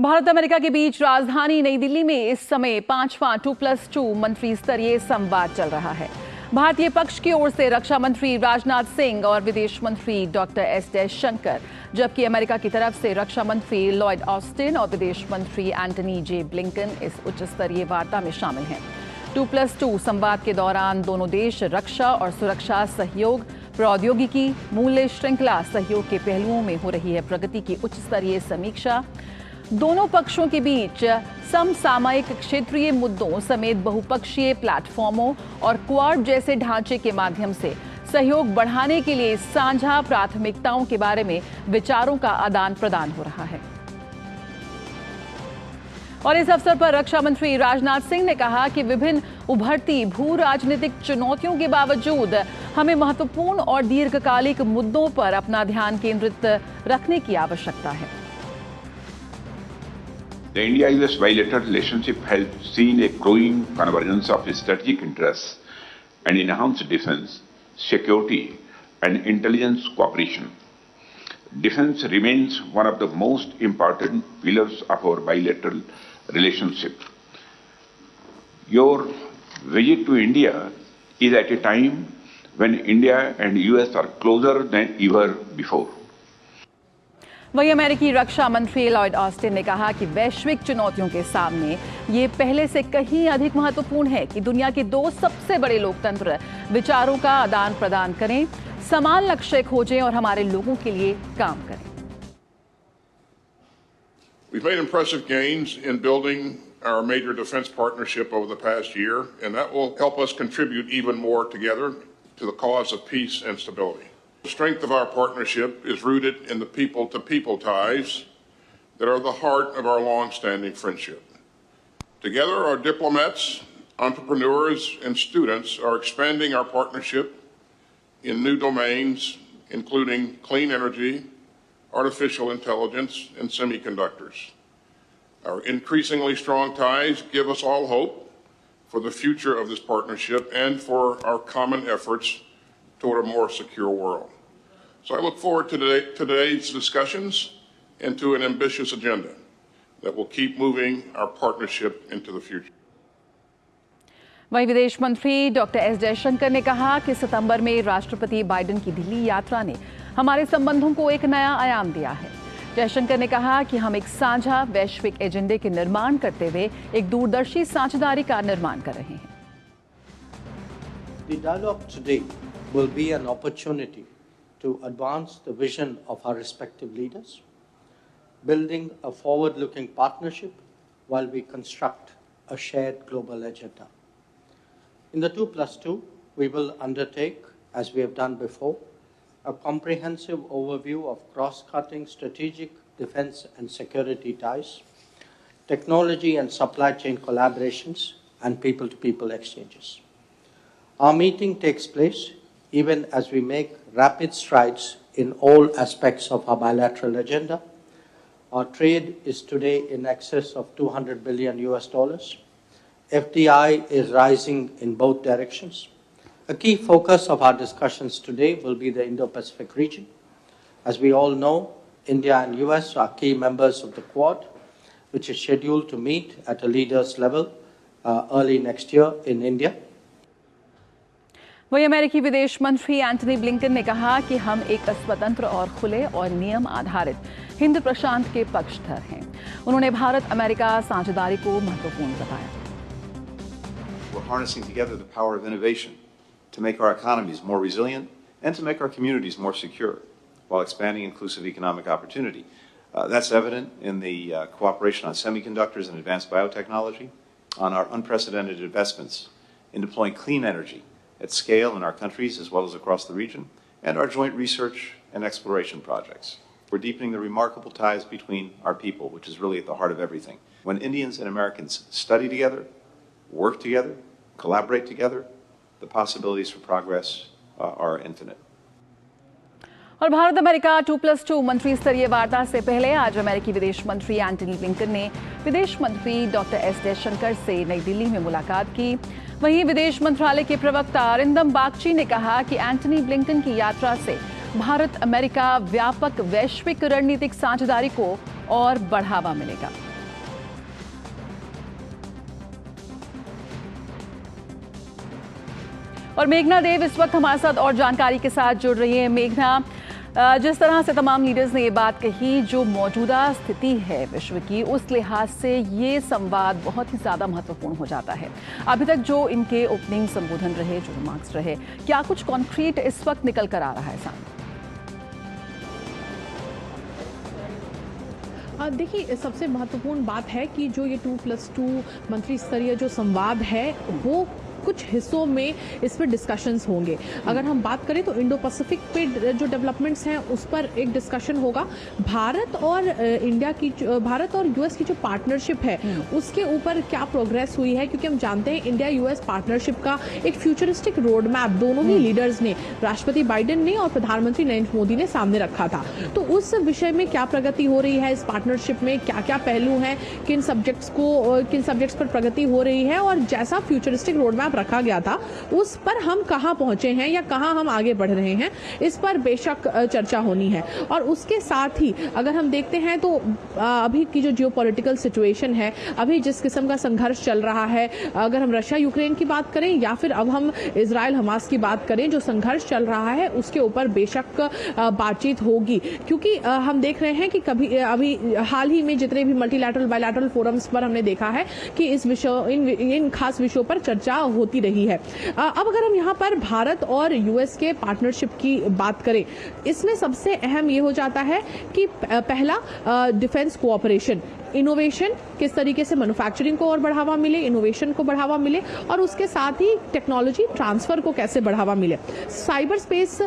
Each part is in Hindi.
भारत अमेरिका के बीच राजधानी नई दिल्ली में इस समय 5वां 2+2 मंत्री स्तरीय संवाद चल रहा है। भारतीय पक्ष की ओर से रक्षा मंत्री राजनाथ सिंह और विदेश मंत्री डॉक्टर एस जयशंकर, जबकि अमेरिका की तरफ से रक्षा मंत्री लॉयड ऑस्टिन और विदेश मंत्री एंटनी जे ब्लिंकन इस उच्च स्तरीय वार्ता में शामिल हैं। 2+2 संवाद के दौरान दोनों देश रक्षा और सुरक्षा सहयोग, प्रौद्योगिकी, मूल्य श्रृंखला सहयोग के पहलुओं में हो रही है प्रगति की उच्च स्तरीय समीक्षा, दोनों पक्षों के बीच समसामयिक क्षेत्रीय मुद्दों समेत बहुपक्षीय प्लेटफॉर्मों और क्वाड जैसे ढांचे के माध्यम से सहयोग बढ़ाने के लिए साझा प्राथमिकताओं के बारे में विचारों का आदान प्रदान हो रहा है। और इस अवसर पर रक्षा मंत्री राजनाथ सिंह ने कहा कि विभिन्न उभरती भू राजनीतिक चुनौतियों के बावजूद हमें महत्वपूर्ण और दीर्घकालिक मुद्दों पर अपना ध्यान केंद्रित रखने की आवश्यकता है। The India-US bilateral relationship has seen a growing convergence of strategic interests and enhanced defense, security, and intelligence cooperation. Defense remains one of the most important pillars of our bilateral relationship. Your visit to India is at a time when India and US are closer than ever before. वहीं अमेरिकी रक्षा मंत्री लॉयड ऑस्टिन ने कहा कि वैश्विक चुनौतियों के सामने ये पहले से कहीं अधिक महत्वपूर्ण है कि दुनिया के दो सबसे बड़े लोकतंत्र विचारों का आदान प्रदान करें, समान लक्ष्य खोजें और हमारे लोगों के लिए काम करें। We've made impressive gains in building our major defense partnership over the past year, and that will help us contribute even more together to the cause of peace and stability. The strength of our partnership is rooted in the people-to-people ties that are the heart of our long-standing friendship. Together, our diplomats, entrepreneurs, and students are expanding our partnership in new domains, including clean energy, artificial intelligence, and semiconductors. Our increasingly strong ties give us all hope for the future of this partnership and for our common efforts toward a more secure world. So I look forward to today's discussions and to an ambitious agenda that will keep moving our partnership into the future. वहीं विदेश मंत्री डॉक्टर एस जयशंकर ने कहा कि सितंबर में राष्ट्रपति बाइडेन की दिल्ली यात्रा ने हमारे संबंधों को एक नया आयाम दिया है। जयशंकर ने कहा कि हम एक साझा वैश्विक एजेंडे के निर्माण करते हुए एक दूरदर्शी साझेदारी का निर्माण कर रहे हैं। The dialogue today will be an opportunity to advance the vision of our respective leaders, building a forward-looking partnership while we construct a shared global agenda. In the 2+2, we will undertake, as we have done before, a comprehensive overview of cross-cutting strategic defense and security ties, technology and supply chain collaborations, and people-to-people exchanges. Our meeting takes place even as we make rapid strides in all aspects of our bilateral agenda. Our trade is today in excess of $200 billion. FDI is rising in both directions. A key focus of our discussions today will be the Indo-Pacific region. As we all know, India and US are key members of the Quad, which is scheduled to meet at a leaders level early next year in India. वहीं अमेरिकी विदेश मंत्री एंटनी ब्लिंकन ने कहा कि हम एक स्वतंत्र और खुले और नियम आधारित हिंद प्रशांत के पक्षधर हैं। उन्होंने भारत अमेरिका साझेदारी को महत्वपूर्ण बताया। We're harnessing together the power of innovation to make our economies more resilient and to make our communities more secure while expanding inclusive economic opportunity. That's evident in the cooperation on semiconductors and advanced biotechnology, on our unprecedented investments in deploying clean energy at scale in our countries as well as across the region, and our joint research and exploration projects. We're deepening the remarkable ties between our people, which is really at the heart of everything. When Indians and Americans study together, work together, collaborate together, the possibilities for progress are infinite. और भारत अमेरिका 2+2 मंत्री स्तरीय वार्ता से पहले आज अमेरिकी विदेश मंत्री एंटनी ब्लिंकन ने विदेश मंत्री डॉक्टर एस जयशंकर से नई दिल्ली में मुलाकात की। वहीं विदेश मंत्रालय के प्रवक्ता अरिंदम बागची ने कहा कि एंटनी ब्लिंकन की यात्रा से भारत अमेरिका व्यापक वैश्विक रणनीतिक साझेदारी को और बढ़ावा मिलेगा। और मेघना देव इस वक्त हमारे साथ और जानकारी के साथ जुड़ रही है। मेघना, जिस तरह से तमाम लीडर्स ने ये बात कही, जो मौजूदा स्थिति है विश्व की, उस लिहाज से ये संवाद बहुत ही ज़्यादा महत्वपूर्ण हो जाता है। अभी तक जो इनके ओपनिंग संबोधन रहे, जो रिमार्क्स रहे, क्या कुछ कॉन्क्रीट इस वक्त निकल कर आ रहा है सामने? देखिए, सबसे महत्वपूर्ण बात है कि जो ये 2+2 मंत्री स्तरीय जो संवाद है वो कुछ हिस्सों में इस पर डिस्कशंस होंगे। अगर हम बात करें तो इंडो पैसिफिक पे जो डेवलपमेंट्स हैं उस पर एक डिस्कशन होगा। भारत और यूएस की जो पार्टनरशिप है उसके ऊपर क्या प्रोग्रेस हुई है, क्योंकि हम जानते हैं इंडिया यूएस पार्टनरशिप का एक फ्यूचरिस्टिक रोड मैप दोनों ही लीडर्स ने, राष्ट्रपति बाइडेन ने और प्रधानमंत्री नरेंद्र मोदी ने सामने रखा था। तो उस विषय में क्या प्रगति हो रही है, इस पार्टनरशिप में क्या क्या पहलू हैं, किन सब्जेक्ट्स पर प्रगति हो रही है, और जैसा फ्यूचरिस्टिक रोड मैप रखा गया था उस पर हम कहां पहुंचे हैं या कहां हम आगे बढ़ रहे हैं, इस पर बेशक चर्चा होनी है। और उसके साथ ही अगर हम देखते हैं तो अभी की जो जियोपॉलिटिकल सिचुएशन है, अभी जिस किस्म का संघर्ष चल रहा है, अगर हम रशिया यूक्रेन की बात करें या फिर अब हम इजराइल हमास की बात करें, जो संघर्ष चल रहा है उसके ऊपर बेशक बातचीत होगी। क्योंकि हम देख रहे हैं कि अभी हाल ही में जितने भी मल्टीलैटरल बायलैटरल फोरम्स पर हमने देखा है कि इन खास विषयों पर चर्चा होती रही है। अब अगर हम यहाँ पर भारत और यूएस के पार्टनरशिप की बात करें, इसमें सबसे अहम ये हो जाता है कि पहला डिफेंस कोऑपरेशन, इनोवेशन, किस तरीके से मैन्युफैक्चरिंग को और बढ़ावा मिले, इनोवेशन को बढ़ावा मिले, और उसके साथ ही टेक्नोलॉजी ट्रांसफर को कैसे बढ़ावा मिले। साइबर स्पेस,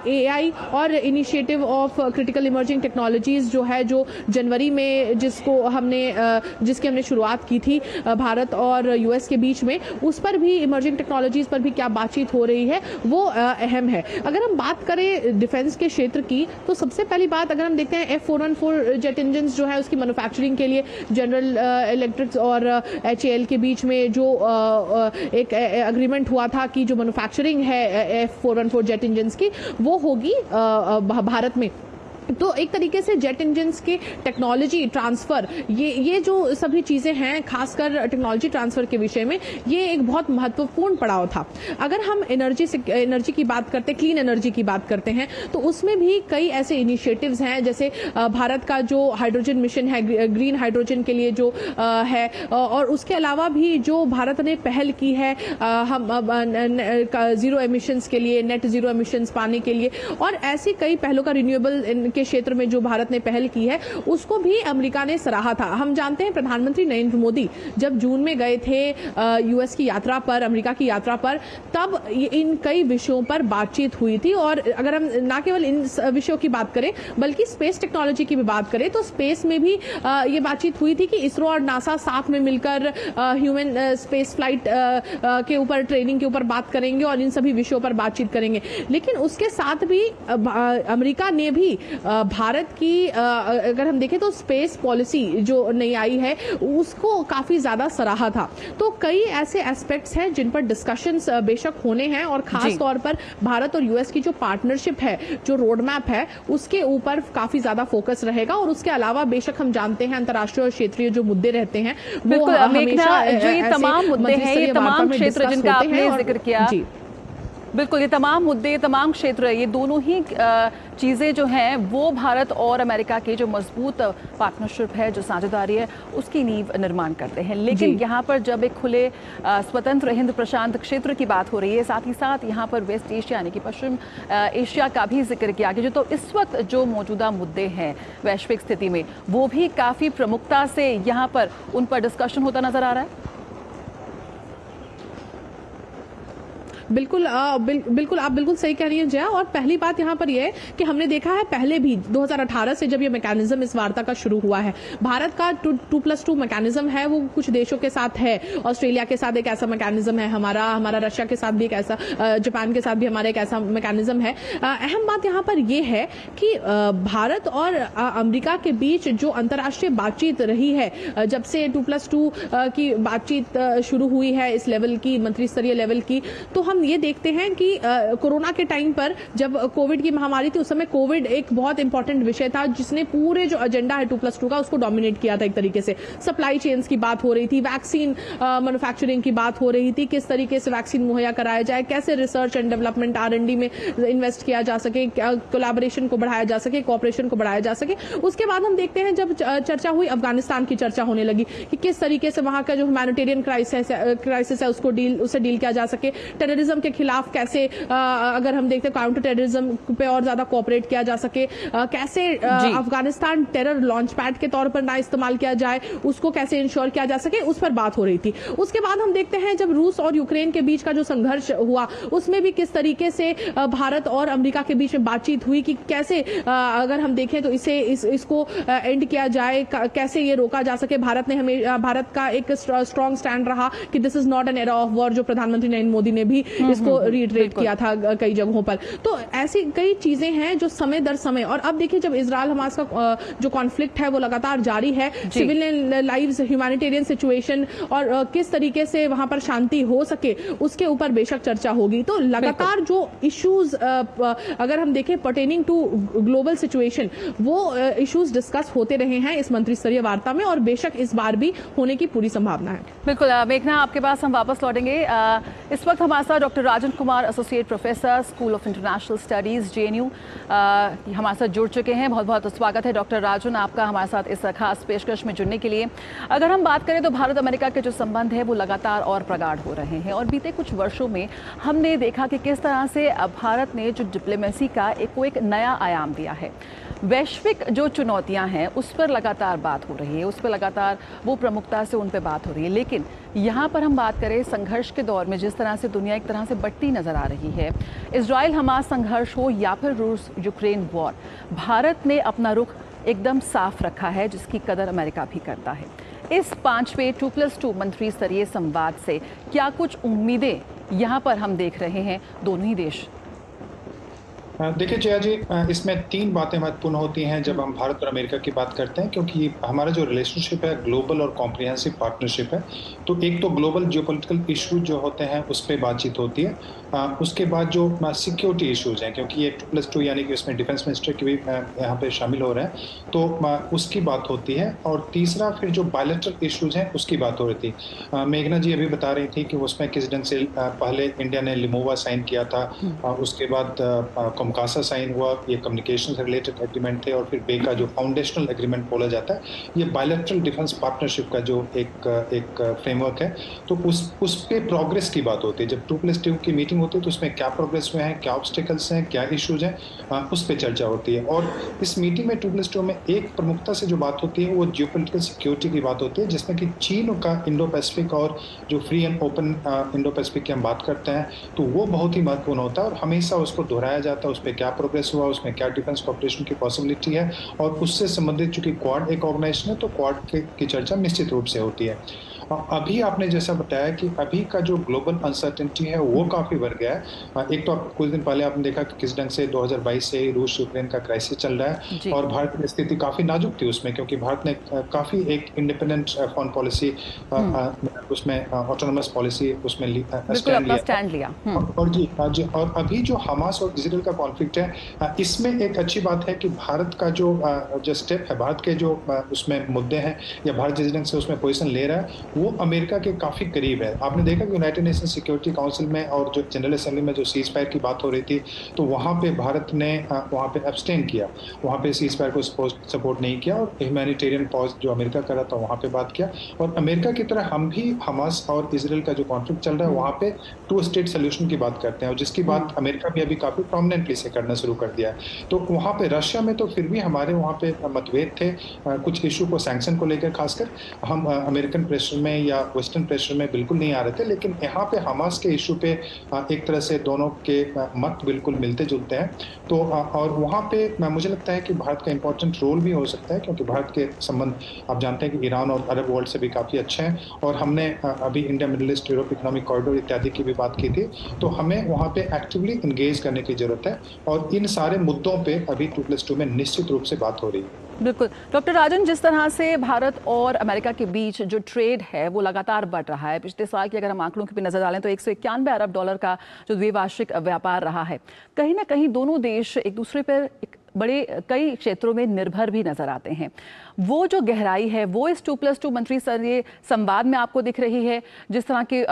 एआई और initiative of critical emerging technologies जो है, जो जनवरी में जिसकी हमने शुरुआत की थी भारत और यूएस के बीच में, उस पर भी, इमर्जिंग टेक्नोलॉजीज पर भी क्या बातचीत हो रही है वो अहम है। अगर हम बात करें डिफेंस के क्षेत्र की, तो सबसे पहली बात अगर हम देखते हैं F414 जेट इंजन जो है उसकी मैन्युफैक्चरिंग के लिए जनरल इलेक्ट्रिक्स और HAL के बीच में जो एक एग्रीमेंट हुआ था कि जो मैन्युफैक्चरिंग है F414 जेट इंजन्स की वो होगी भारत में। तो एक तरीके से जेट इंजन्स के टेक्नोलॉजी ट्रांसफर, ये जो सभी चीजें हैं, खासकर टेक्नोलॉजी ट्रांसफर के विषय में, ये एक बहुत महत्वपूर्ण पड़ाव था। अगर हम एनर्जी की बात करते हैं, क्लीन एनर्जी की बात करते हैं, तो उसमें भी कई ऐसे इनिशिएटिव्स हैं, जैसे भारत का जो हाइड्रोजन मिशन है, ग्रीन हाइड्रोजन के लिए जो है, और उसके अलावा भी जो भारत ने पहल की है हम जीरो एमिशंस के लिए, नेट जीरो एमिशंस पाने के लिए, और ऐसी कई पहलों का रिन्यूएबल के क्षेत्र में जो भारत ने पहल की है उसको भी अमेरिका ने सराहा था। हम जानते हैं प्रधानमंत्री नरेंद्र मोदी जब जून में गए थे यूएस की यात्रा पर, अमेरिका की यात्रा पर, तब इन कई विषयों पर बातचीत हुई थी। और अगर हम ना केवल इन विषयों की बात करें बल्कि स्पेस टेक्नोलॉजी की भी बात करें, तो स्पेस में भी ये बातचीत हुई थी कि इसरो और नासा साथ में मिलकर ह्यूमन स्पेस फ्लाइट के ऊपर, ट्रेनिंग के ऊपर बात करेंगे और इन सभी विषयों पर बातचीत करेंगे। लेकिन उसके साथ भी अमेरिका ने भी भारत की अगर हम देखें तो स्पेस पॉलिसी जो नई आई है उसको काफी ज्यादा सराहा था। तो कई ऐसे एस्पेक्ट्स हैं जिन पर डिस्कशंस बेशक होने हैं, और खास तौर पर भारत और यूएस की जो पार्टनरशिप है, जो रोड मैप है, उसके ऊपर काफी ज्यादा फोकस रहेगा। और उसके अलावा बेशक हम जानते हैं अंतर्राष्ट्रीय और क्षेत्रीय जो मुद्दे रहते हैं वो हमेशा जो ये तमाम मुद्दे हैं, ये तमाम क्षेत्र जिनका आपने जिक्र किया, बिल्कुल ये तमाम मुद्दे, ये तमाम क्षेत्र, ये दोनों ही चीज़ें जो हैं वो भारत और अमेरिका के जो मजबूत पार्टनरशिप है, जो साझेदारी है, उसकी नींव निर्माण करते हैं। लेकिन यहाँ पर जब एक खुले स्वतंत्र हिंद प्रशांत क्षेत्र की बात हो रही है, साथ ही साथ यहाँ पर वेस्ट एशिया यानी कि पश्चिम एशिया का भी जिक्र किया गया, तो इस वक्त जो मौजूदा मुद्दे हैं वैश्विक स्थिति में, वो भी काफ़ी प्रमुखता से यहाँ पर उन पर डिस्कशन होता नजर आ रहा है। बिल्कुल आप बिल्कुल सही कह रही हैं जया। और पहली बात यहाँ पर यह है कि हमने देखा है पहले भी 2018 से जब ये मैकेनिज्म इस वार्ता का शुरू हुआ है, भारत का 2+2 मैकेनिज्म है, वो कुछ देशों के साथ है। ऑस्ट्रेलिया के साथ एक ऐसा मैकेनिज्म है, हमारा रशिया के साथ भी एक ऐसा, जापान के साथ भी हमारा एक ऐसा मैकेनिज्म है। अहम बात यहाँ पर यह है कि भारत और अमेरिका के बीच जो अंतर्राष्ट्रीय बातचीत रही है, जब से 2+2 की बातचीत शुरू हुई है इस लेवल की, मंत्री स्तरीय लेवल की, तो हम हम ये देखते हैं कि कोरोना के टाइम पर जब कोविड की महामारी थी, उस समय कोविड एक बहुत इंपॉर्टेंट विषय था जिसने पूरे जो एजेंडा है 2+2 का उसको डोमिनेट किया था। एक तरीके से सप्लाई चेन्स की बात हो रही थी, वैक्सीन मैन्युफैक्चरिंग की बात हो रही थी, किस तरीके से वैक्सीन मुहैया कराया जाए, कैसे रिसर्च एंड डेवलपमेंट R&D में इन्वेस्ट किया जा सके, कोलैबोरेशन को बढ़ाया जा सके, कोऑपरेशन को बढ़ाया जा सके। उसके बाद हम देखते हैं जब चर्चा हुई, अफगानिस्तान की चर्चा होने लगी कि किस तरीके से वहां का जो ह्यूमैनिटेरियन क्राइसिस है उससे डील किया जा सके, टेररिज्म के खिलाफ कैसे अगर हम देखते हैं काउंटर टेररिज्म पे और ज्यादा कोऑपरेट किया जा सके, कैसे अफगानिस्तान टेरर लॉन्च पैड के तौर पर ना इस्तेमाल किया जाए, उसको कैसे इंश्योर किया जा सके, उस पर बात हो रही थी। उसके बाद हम देखते हैं जब रूस और यूक्रेन के बीच का जो संघर्ष हुआ, उसमें भी किस तरीके से भारत और अमेरिका के बीच में बातचीत हुई कि कैसे अगर हम देखें तो इसको एंड किया जाए, कैसे ये रोका जा सके। भारत का एक स्ट्रॉन्ग स्टैंड रहा कि this is not an era of war, जो प्रधानमंत्री नरेंद्र मोदी ने भी इसको रीइटरेट किया था कई जगहों पर। तो ऐसी कई चीजें हैं जो समय दर समय, और अब देखिए जब इजराइल हमास का जो कॉन्फ्लिक्ट है वो लगातार जारी है, सिविल लाइव्स, ह्यूमैनिटेरियन सिचुएशन और किस तरीके से वहां पर शांति हो सके उसके ऊपर बेशक चर्चा होगी। तो लगातार जो इश्यूज अगर हम देखें पर्टेनिंग टू ग्लोबल सिचुएशन, वो इश्यूज डिस्कस होते रहे हैं इस मंत्री स्तरीय वार्ता में, और बेशक इस बार भी होने की पूरी संभावना है। बिल्कुल मेघना, आपके पास हम वापस लौटेंगे। इस वक्त हमारे साथ doctor Rajan Kumar, associate professor, school of international studies, JNU, हमारे साथ जुड़ चुके हैं। बहुत बहुत स्वागत है डॉक्टर राजन आपका हमारे साथ इस खास पेशकश में जुड़ने के लिए। अगर हम बात करें तो भारत अमेरिका के जो संबंध है वो लगातार और प्रगाढ़ हो रहे हैं, और बीते कुछ वर्षों में हमने देखा कि किस तरह से भारत ने जो डिप्लोमेसी का एक नया आयाम दिया है। वैश्विक जो चुनौतियां हैं उस पर लगातार बात हो रही है, उस पर लगातार वो प्रमुखता से उन पर बात हो रही है। लेकिन यहाँ पर हम बात करें संघर्ष के दौर में जिस तरह से दुनिया एक तरह से बढ़ती नजर आ रही है, इजराइल हमास संघर्ष हो या फिर रूस यूक्रेन वॉर, भारत ने अपना रुख एकदम साफ रखा है, जिसकी कदर अमेरिका भी करता है। इस 5वें 2+2 मंत्री स्तरीय संवाद से क्या कुछ उम्मीदें यहाँ पर हम देख रहे हैं दोनों ही देश? देखिए जया जी, इसमें 3 बातें महत्वपूर्ण होती हैं जब हम भारत और अमेरिका की बात करते हैं, क्योंकि हमारा जो रिलेशनशिप है ग्लोबल और कॉम्प्रिहेंसिव पार्टनरशिप है। तो एक तो ग्लोबल जियोपॉलिटिकल इश्यूज जो होते हैं उस पर बातचीत होती है, उसके बाद जो सिक्योरिटी इश्यूज हैं, क्योंकि ये 2+2 यानी कि उसमें डिफेंस मिनिस्टर के भी यहाँ पे शामिल हो रहे हैं, तो उसकी बात होती है। और तीसरा फिर जो बायलैटरल इश्यूज हैं उसकी बात हो रही थी। मेघना जी अभी बता रही थी कि उसमें किस ढंग से पहले इंडिया ने लिमोवा साइन किया था, उसके बाद कासा साइन हुआ, ये कम्युनिकेशन से रिलेटेड एग्रीमेंट थे, और फिर बेका जो फाउंडेशनल एग्रीमेंट बोला जाता है, ये बायलैटरल डिफेंस पार्टनरशिप का जो एक फ्रेमवर्क है, तो उस पे प्रोग्रेस की बात होती है। जब 2+2 की मीटिंग होती है तो उसमें क्या प्रोग्रेस हुए हैं, क्या ऑब्स्टिकल्स हैं, क्या इश्यूज हैं, उस पर चर्चा होती है। और इस मीटिंग में 2+2 में एक प्रमुखता से जो बात होती है वो जियोपॉलिटिकल सिक्योरिटी की बात होती है, जिसमें कि चीन का इंडो पैसिफिक और जो free and open Indo Pacific की हम बात करते हैं, तो वो बहुत ही महत्वपूर्ण होता है और हमेशा उसको दोहराया जाता है। उस पर क्या प्रोग्रेस हुआ, उसमें क्या डिफेंस कॉर्पोरेशन की पॉसिबिलिटी है, और उससे संबंधित चूंकि क्वाड एक ऑर्गेनाइजेशन है तो क्वाड की चर्चा निश्चित रूप से होती है। अभी आपने जैसा बताया कि अभी का जो ग्लोबल अनसर्टेनिटी है वो काफ़ी बढ़ गया है। एक तो आप कुछ दिन पहले आपने देखा कि किस ढंग से 2022 से रूस यूक्रेन का क्राइसिस चल रहा है, और भारत की स्थिति काफ़ी नाजुक थी उसमें, क्योंकि भारत ने काफ़ी एक इंडिपेंडेंट फॉरेन पॉलिसी, उसमें ऑटोनोमस पॉलिसी उसमें स्टैंड लिया। और अभी जो हमास और इजराइल का कॉन्फ्लिक्ट है, इसमें एक अच्छी बात है कि भारत का जो स्टेप है, भारत के जो उसमें मुद्दे हैं या भारत जिस ढंग से उसमें पोजीशन ले रहा है वो अमेरिका के काफ़ी करीब है। आपने देखा कि यूनाइटेड नेशन सिक्योरिटी काउंसिल में और जो जनरल असेंबली में जो सीज फायर की बात हो रही थी, तो वहाँ पे भारत ने वहाँ पे एब्सटेन किया, वहाँ पे सीज फायर को सपोर्ट नहीं किया, और ह्यूमैनिटेरियन पॉज जो अमेरिका कर रहा था वहाँ पे बात किया। और अमेरिका की तरह हम भी हमास और इसराइल का जो कॉन्फ्लिक्ट चल रहा है वहाँ पे 2 स्टेट सोल्यूशन की बात करते हैं, और जिसकी बात अमेरिका भी अभी काफ़ी प्रोमिनेंटली से करना शुरू कर दिया है। तो वहाँ पे रशिया में तो फिर भी हमारे वहाँ पे मतभेद थे कुछ इशू को, सैंक्शन को लेकर खासकर हम अमेरिकन प्रेशर में या वेस्टर्न प्रेशर में बिल्कुल नहीं आ रहे थे, लेकिन यहाँ पे हमास के इशू पे एक तरह से दोनों के मत बिल्कुल मिलते जुलते हैं। तो और वहाँ पे मुझे लगता है कि भारत का इंपॉर्टेंट रोल भी हो सकता है, क्योंकि भारत के संबंध आप जानते हैं कि ईरान और अरब वर्ल्ड से भी काफ़ी अच्छे हैं, और हमने अभी India middle east Europe economic corridor इत्यादि की भी बात की थी। तो हमें वहाँ पे एक्टिवली इंगेज करने की जरूरत है, और इन सारे मुद्दों पर अभी 2+2 में निश्चित रूप से बात हो रही है। बिल्कुल डॉक्टर राजन, जिस तरह से भारत और अमेरिका के बीच जो ट्रेड है वो लगातार बढ़ रहा है। पिछले साल की अगर हम आंकड़ों की नजर डालें तो 191 अरब डॉलर का जो द्विवार्षिक व्यापार रहा है। कहीं ना कहीं दोनों देश एक दूसरे पर बड़े कई क्षेत्रों में निर्भर भी नजर आते हैं। वो जो गहराई है वो इस 2+2 मंत्री स्तरीय संवाद में आपको दिख रही है। जिस तरह के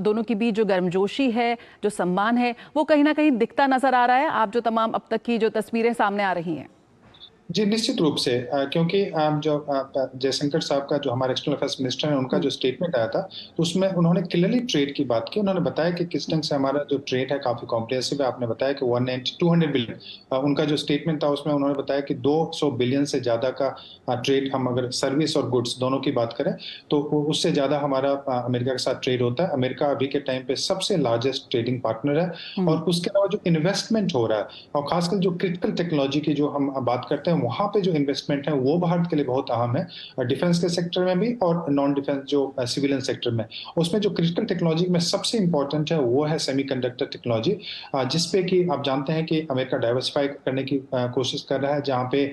दोनों के बीच जो गर्मजोशी है, जो सम्मान है, वो कहीं ना कहीं दिखता नजर आ रहा है, आप जो तमाम अब तक की जो तस्वीरें सामने आ रही हैं। जी निश्चित रूप से, क्योंकि जो जयशंकर साहब का जो हमारे एक्सटर्नल अफेयर्स मिनिस्टर है उनका जो स्टेटमेंट आया था तो उसमें उन्होंने क्लियरली ट्रेड की बात की। उन्होंने बताया कि किस ढंग से हमारा जो ट्रेड है काफी कॉम्प्रिहेंसिव है। आपने बताया कि 200 बिलियन उनका जो स्टेटमेंट था उसमें उन्होंने बताया कि 200 बिलियन से ज्यादा का ट्रेड, हम अगर सर्विस और गुड्स दोनों की बात करें तो उससे ज्यादा हमारा अमेरिका के साथ ट्रेड होता है। अमेरिका अभी के टाइम पे सबसे लार्जेस्ट ट्रेडिंग पार्टनर है। और उसके अलावा जो इन्वेस्टमेंट हो रहा है और खासकर जो क्रिटिकल टेक्नोलॉजी की जो हम बात करते हैं वहां पे जो इन्वेस्टमेंट है वो भारत के लिए बहुत अहम है। डिफेंस के सेक्टर में भी और नॉन डिफेंस जो सिविलियन सेक्टर में, उसमें जो क्रिटिकल टेक्नोलॉजी में सबसे इंपॉर्टेंट है वो है सेमीकंडक्टर टेक्नोलॉजी, जिसपे कि आप जानते हैं कि अमेरिका डाइवर्सिफाई करने की कोशिश कर रहा है, जहां पे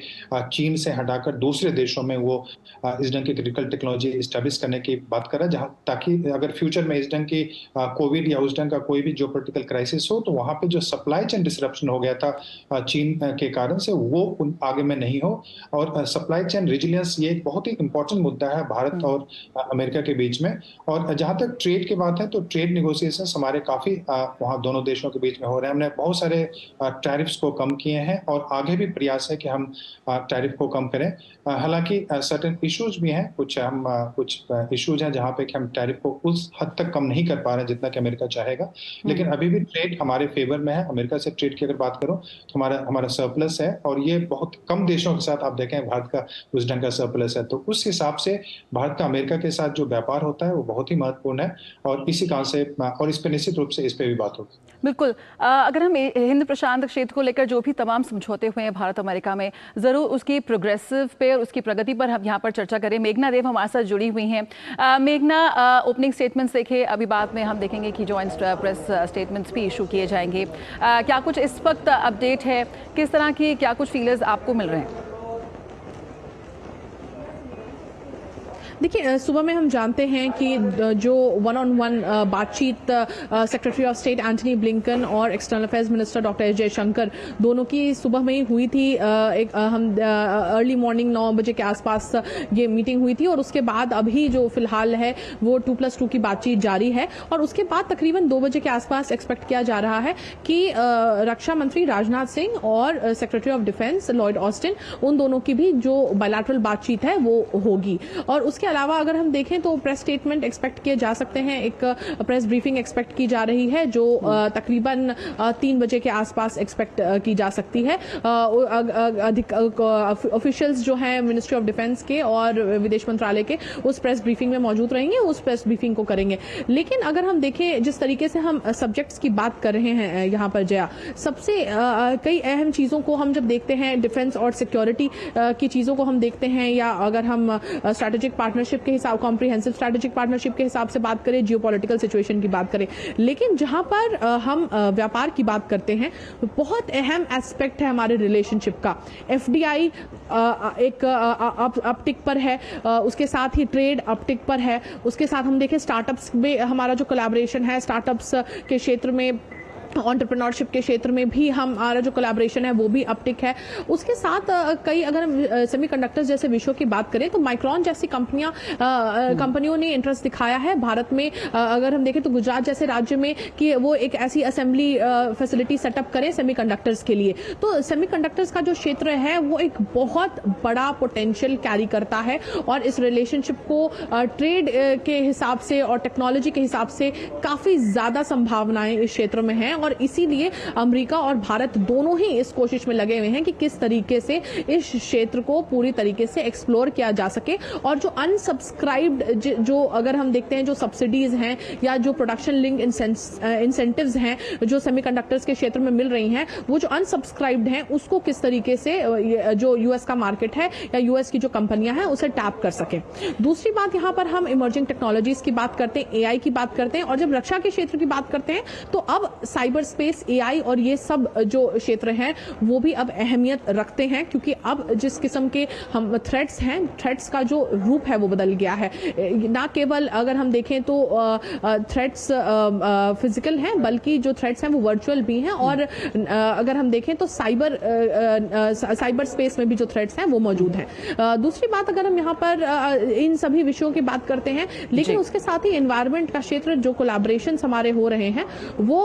चीन से हटाकर दूसरे देशों में वो इस ढंग की क्रिटिकल टेक्नोलॉजी स्टैब्लिश करने की बात कर रहा है, जहां ताकि अगर फ्यूचर में इस ढंग की कोविड या उस ढंग का कोई भी जियोपॉलिटिकल क्राइसिस हो तो वहां पे जो सप्लाई चेन डिसरप्शन हो गया था चीन के कारण से वो आगे में नहीं हो। और सप्लाई चेन रेजिलियंस ये एक बहुत ही इंपॉर्टेंट मुद्दा है भारत और अमेरिका के बीच में। और जहां तक ट्रेड की बात है तो ट्रेड नेगोशिएशंस हमारे काफी वहां दोनों देशों के बीच में हो रहे हैं। हमने बहुत सारे टैरिफ्स को कम किए हैं और आगे भी प्रयास है कि हम टैरिफ को कम करें। हालांकि सर्टेन इश्यूज भी हैं, कुछ इश्यूज हैं जहां पे कि हम टैरिफ को उस हद तक कम नहीं कर पा रहे हैं जितना कि अमेरिका चाहेगा, लेकिन अभी भी ट्रेड हमारे फेवर में है। अमेरिका से ट्रेड की अगर बात करो तो हमारा सरप्लस है और ये बहुत कम देशों के साथ आप देखें भारत का उस ढंग का सरप्लस है। तो उस हिसाब से भारत का अमेरिका के साथ जो व्यापार होता है वो बहुत ही महत्वपूर्ण है और इसी कारण से और इस पे निश्चित रूप से इस पे भी बात होगी। बिल्कुल, अगर हम हिंद प्रशांत क्षेत्र को लेकर जो भी तमाम समझौते हुए हैं भारत अमेरिका में, जरूर उसकी प्रोग्रेसिव पे और उसकी प्रगति पर हम यहाँ पर चर्चा करें। मेघना देव हमारे साथ जुड़ी हुई हैं। मेघना, ओपनिंग स्टेटमेंट्स देखे, अभी बाद में हम देखेंगे कि जॉइंट प्रेस स्टेटमेंट्स भी इशू किए जाएंगे। क्या कुछ इस वक्त अपडेट है, किस तरह की क्या कुछ फीलर्स आपको मिल रहे हैं? देखिए, सुबह में हम जानते हैं कि जो वन-ऑन-वन बातचीत secretary of state Antony Blinken और external affairs minister doctor S Jaishankar दोनों की सुबह में ही हुई थी। हम अर्ली मॉर्निंग 9 बजे के आसपास ये मीटिंग हुई थी और उसके बाद अभी जो फिलहाल है वो 2+2 की बातचीत जारी है। और उसके बाद तकरीबन 2 बजे के आसपास एक्सपेक्ट किया जा रहा है कि रक्षा मंत्री राजनाथ सिंह और secretary of defence Lloyd Austin, उन दोनों की भी जो बायलैटरल बातचीत है वो होगी। और उसके अलावा अगर हम देखें तो प्रेस स्टेटमेंट एक्सपेक्ट किए जा सकते हैं। एक प्रेस ब्रीफिंग एक्सपेक्ट की जा रही है जो तकरीबन 3 बजे के आसपास एक्सपेक्ट की जा सकती है। अधिक ऑफिशियल्स जो हैं मिनिस्ट्री ऑफ डिफेंस के और विदेश मंत्रालय के उस प्रेस ब्रीफिंग में मौजूद रहेंगे, उस प्रेस ब्रीफिंग को करेंगे। लेकिन अगर हम देखें जिस तरीके से हम सब्जेक्ट्स की बात कर रहे हैं यहाँ पर जया, सबसे कई अहम चीजों को हम जब देखते हैं, डिफेंस और सिक्योरिटी की चीजों को हम देखते हैं, या अगर हम स्ट्रैटेजिक पार्टनरशिप के हिसाब, कॉम्प्रिहेंसिव स्ट्रैटेजिक पार्टनरशिप के हिसाब से बात करें, जियोपॉलिटिकल सिचुएशन की बात करें, लेकिन जहां पर हम व्यापार की बात करते हैं, बहुत अहम एस्पेक्ट है हमारे रिलेशनशिप का। एफडीआई एक अपटिक पर है, उसके साथ ही ट्रेड अपटिक पर है। उसके साथ हम देखें स्टार्टअप्स में हमारा जो कोलैबोरेशन है, स्टार्टअप्स के क्षेत्र में, एंटरप्रेन्योरशिप के क्षेत्र में भी हमारा जो कोलैबोरेशन है वो भी अपटिक है। उसके साथ कई, अगर हम सेमीकंडक्टर्स जैसे विषयों की बात करें तो माइक्रॉन जैसी कंपनियों ने इंटरेस्ट दिखाया है भारत में। अगर हम देखें तो गुजरात जैसे राज्य में कि वो एक ऐसी असेंबली फैसिलिटी सेटअप करें सेमीकंडक्टर्स के लिए। तो सेमीकंडक्टर्स का जो क्षेत्र है वो एक बहुत बड़ा पोटेंशियल कैरी करता है और इस रिलेशनशिप को ट्रेड के हिसाब से और टेक्नोलॉजी के हिसाब से काफी ज्यादा संभावनाएं इस क्षेत्र में हैं। और इसीलिए अमेरिका और भारत दोनों ही इस कोशिश में लगे हुए हैं कि किस तरीके से इस क्षेत्र को पूरी तरीके से एक्सप्लोर किया जा सके। और जो अनसब्सक्राइब्ड, जो अगर हम देखते हैं जो सब्सिडीज हैं या जो प्रोडक्शन लिंक इंसेंटिव्स हैं जो सेमीकंडक्टर्स के क्षेत्र में मिल रही हैं, वो जो अनसब्सक्राइब्ड हैं उसको किस तरीके से जो यूएस का मार्केट है या यूएस की जो कंपनियां हैं उसे टैप कर सके। दूसरी बात, यहां पर हम इमर्जिंग टेक्नोलॉजीज की बात करते हैं, एआई की बात करते हैं, और जब रक्षा के क्षेत्र की बात करते हैं तो अब साइबर स्पेस, एआई और ये सब जो क्षेत्र हैं वो भी अब अहमियत रखते हैं, क्योंकि अब जिस किस्म के हम थ्रेट्स हैं, थ्रेट्स का जो रूप है वो बदल गया है। ना केवल अगर हम देखें तो थ्रेट्स फिजिकल हैं, बल्कि जो थ्रेट्स हैं वो वर्चुअल भी हैं, और अगर हम देखें तो साइबर स्पेस में भी जो थ्रेट्स हैं वो मौजूद हैं। दूसरी बात, अगर हम यहाँ पर इन सभी विषयों की बात करते हैं, लेकिन उसके साथ ही एनवायरनमेंट का क्षेत्र, जो कोलैबोरेशन हमारे हो रहे हैं वो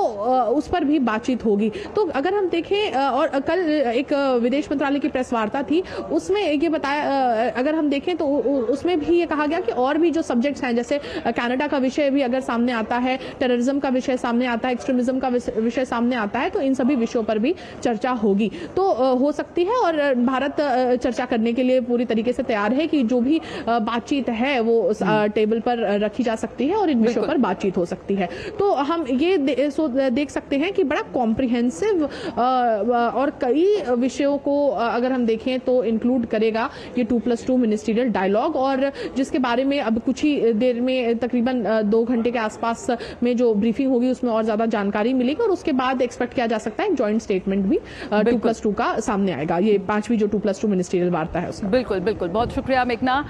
उस पर भी बातचीत होगी। तो अगर हम देखें, और कल एक विदेश मंत्रालय की प्रेस वार्ता थी, उसमें ये बताया, अगर हम देखें तो उसमें भी ये कहा गया कि और भी जो सब्जेक्ट्स हैं, जैसे कनाडा का विषय भी अगर सामने आता है, टेररिज्म का विषय सामने आता है, एक्सट्रीमिज्म का विषय सामने आता है, तो इन सभी विषयों पर भी चर्चा होगी। तो हो सकती है, और भारत चर्चा करने के लिए पूरी तरीके से तैयार है कि जो भी बातचीत है वो टेबल पर रखी जा सकती है और इन विषयों पर बातचीत हो सकती है। तो हम ये देख सकते हैं कि बड़ा कॉम्प्रिहेंसिव और कई विषयों को अगर हम देखें तो इंक्लूड करेगा ये 2+2 मिनिस्ट्रियल डायलॉग, और जिसके बारे में अब कुछ ही देर में, तकरीबन 2 घंटे के आसपास में जो ब्रीफिंग होगी उसमें और ज्यादा जानकारी मिलेगी, और उसके बाद एक्सपेक्ट किया जा सकता है जॉइंट स्टेटमेंट भी 2+2 का सामने आएगा। ये 5वीं जो 2+2 मिनिस्ट्रियल वार्ता है उसका। बिल्कुल बिल्कुल, बहुत शुक्रिया मेघना।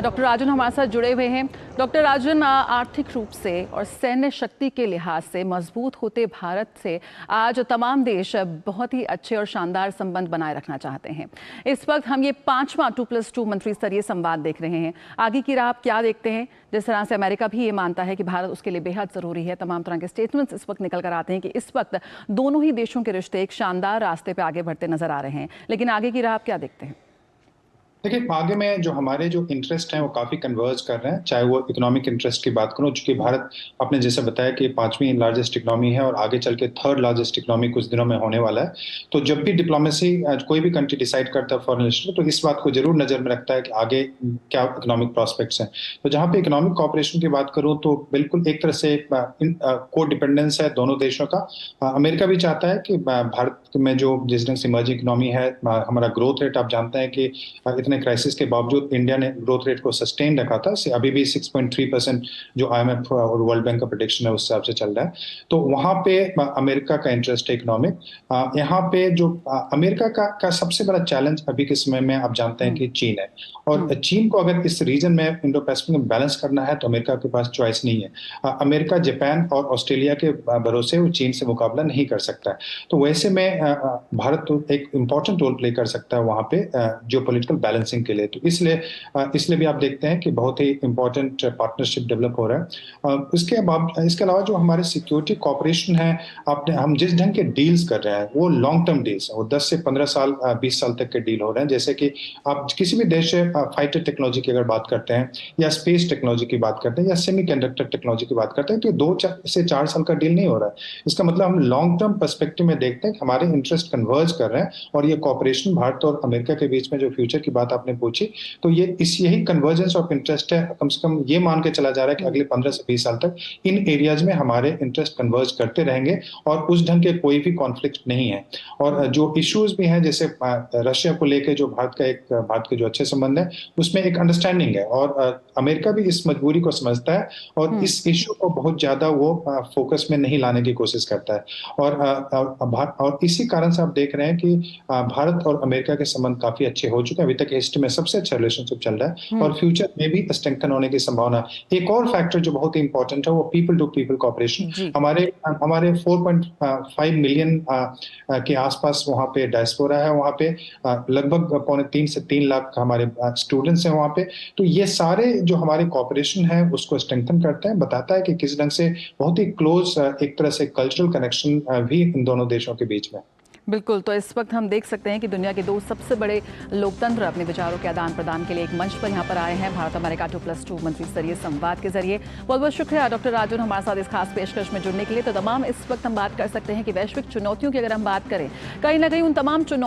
डॉक्टर राजन हमारे साथ जुड़े हुए हैं। डॉक्टर राजन, आर्थिक रूप से और सैन्य शक्ति के लिहाज से मजबूत होते भारत से आज तमाम देश बहुत ही अच्छे और शानदार संबंध बनाए रखना चाहते हैं। इस वक्त हम ये 5वां 2+2 मंत्री स्तरीय संवाद देख रहे हैं। आगे की राह आप क्या देखते हैं? जिस तरह से अमेरिका भी ये मानता है कि भारत उसके लिए बेहद जरूरी है, तमाम तरह के स्टेटमेंट्स इस वक्त निकल कर आते हैं कि इस वक्त दोनों ही देशों के रिश्ते एक शानदार रास्ते पे आगे बढ़ते नजर आ रहे हैं, लेकिन आगे की राह आप क्या देखते हैं? देखिए, आगे में जो हमारे जो इंटरेस्ट हैं वो काफ़ी कन्वर्ज कर रहे हैं, चाहे वो इकोनॉमिक इंटरेस्ट की बात करूं, चूंकि भारत आपने जैसे बताया कि 5वीं लार्जेस्ट इकोनॉमी है और आगे चल के 3rd लार्जेस्ट इकोनॉमी कुछ दिनों में होने वाला है। तो जब भी डिप्लोमेसी कोई भी कंट्री डिसाइड करता है फॉरेन मिनिस्टर, तो इस बात को जरूर नज़र में रखता है कि आगे क्या इकोनॉमिक प्रॉस्पेक्ट्स हैं। तो जहाँ पे इकोनॉमिक कॉपरेशन की बात करूँ तो बिल्कुल एक तरह से को डिपेंडेंस है दोनों देशों का। अमेरिका भी चाहता है कि भारत में जो जिस ढंग से इमर्जिंग इकोनॉमी है, हमारा ग्रोथ रेट आप जानते हैं कि इतने क्राइसिस के बावजूद इंडिया ने ग्रोथ रेट को सस्टेन रखा था, अभी भी 6.3% जो IMF और वर्ल्ड बैंक का प्रेडिक्शन है उस हिसाब से चल रहा है। तो वहां पे अमेरिका का इंटरेस्ट है इकोनॉमिक। यहाँ पे जो अमेरिका का सबसे बड़ा चैलेंज अभी के समय में आप जानते हैं कि चीन है, और चीन को अगर इस रीजन में इंडो पैसिफिक में बैलेंस करना है तो अमेरिका के पास चॉइस नहीं है। अमेरिका जापान और ऑस्ट्रेलिया के भरोसे वो चीन से मुकाबला नहीं कर सकता है। तो वैसे में भारत तो एक इम्पॉर्टेंट रोल प्ले कर सकता है वहां पे जियोपॉलिटिकल बैलेंसिंग के लिए। तो इसलिए भी आप देखते हैं कि बहुत ही इंपॉर्टेंट पार्टनरशिप डेवलप हो रहा है। इसके अलावा जो हमारे सिक्योरिटी कॉपरेशन है, हम जिस ढंग के डील्स कर रहे हैं वो लॉन्ग टर्म डील्स हैं, वो 10 से 15 साल 20 साल तक के डील हो रहे हैं। जैसे कि आप किसी भी देश से फाइटर टेक्नोलॉजी की अगर बात करते हैं या स्पेस टेक्नोलॉजी की बात करते हैं या सेमीकंडक्टर टेक्नोलॉजी की बात करते हैं, तो 2 से 4 साल का डील नहीं हो रहा है। इसका मतलब हम लॉन्ग टर्म पर्सपेक्टिव में देखते हैं कि हमारे इंटरेस्ट कन्वर्ज कर रहे हैं, और ये कॉपरेशन भारत और अमेरिका के बीच में जो फ्यूचर की बात आपने पूछी, तो यही कन्वर्जेंस ऑफ इंटरेस्ट है। कम से कम ये मान के चला जा रहा है कि अगले 15 से 20 साल तक इन एरियाज में हमारे इंटरेस्ट कन्वर्ज करते रहेंगे और उस ढंग के कोई भी कॉन्फ्लिक्ट नहीं है। और जो इश्यूज भी हैं, जैसे रशिया को लेकर जो भारत के जो अच्छे संबंध है उसमें एक अंडरस्टैंडिंग है, और अमेरिका भी इस मजबूरी को समझता है और इस इश्यू को बहुत ज्यादा वो फोकस में नहीं लाने की कोशिश करता है। और इसी कारण से आप देख रहे हैं कि भारत और अमेरिका के संबंध काफी अच्छे हो चुके हैं। अभी तक हिस्ट्री में सबसे अच्छा रिलेशनशिप चल रहा है और फ्यूचर में भी स्ट्रेंथन होने की संभावना। एक और फैक्टर जो बहुत ही इंपॉर्टेंट है वो पीपल टू पीपल कॉपरेशन। हमारे 4.5 मिलियन के आसपास वहाँ पे डायस्पोरा है, वहाँ पे लगभग 2.25 से 3 लाख हमारे स्टूडेंट्स हैं वहाँ पे। तो ये सारे जो हमारे कॉपरेशन है उसको स्ट्रेंथन करते हैं, बताता है कि किस ढंग से बहुत ही क्लोज एक तरह से कल्चरल कनेक्शन भी इन दोनों देशों के बीच में। बिल्कुल, तो इस वक्त हम देख सकते हैं कि दुनिया के 2 सबसे बड़े लोकतंत्र अपने विचारों के आदान प्रदान के लिए एक मंच पर यहाँ पर आए हैं भारत अमेरिका 2+2 मंत्री स्तरीय संवाद के जरिए। बहुत बहुत शुक्रिया डॉक्टर राजन हमारे साथ इस खास पेशकश में जुड़ने के लिए। तो तमाम इस वक्त हम बात कर सकते हैं कि वैश्विक चुनौतियों की अगर हम बात करें, कहीं ना कहीं उन तमाम चुनौतियों